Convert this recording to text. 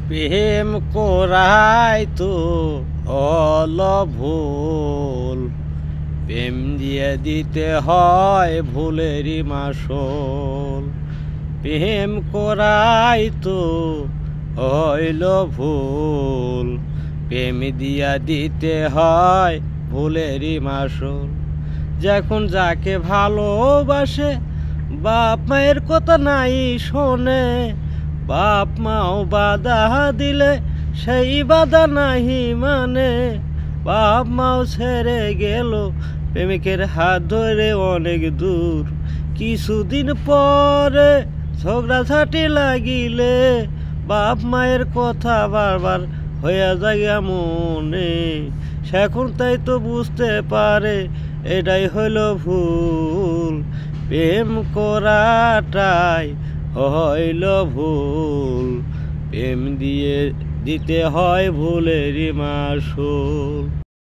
প্রেম করাই তো হলো ভুল, প্রেম দিয়ে দিতে হয় ভুলেরই মাসল। প্রেম করাই তো হইল ভুল, প্রেম দিয়া দিতে হয় ভুলেরই মাসল। যখন যাকে ভালোবাসে বাপ মায়ের কথা নাই শোনে, বাপ মাও বাধা দিলে সেই বাধা নাহি মানে। বাপ মাও ছেড়ে গেল প্রেমিকের হাত ধরে অনেক দূর, কিছুদিন পরে ঝগড়াঝাটি লাগিলে বাপ মায়ের কথা বারবার হইয়া যায় মনে। সেখন তাই তো বুঝতে পারে এটাই হইল ভুল, প্রেম করাটাই হইল ভুল, প্রেম দিয়ে দিতে হয় ভুলেরই মাসুল।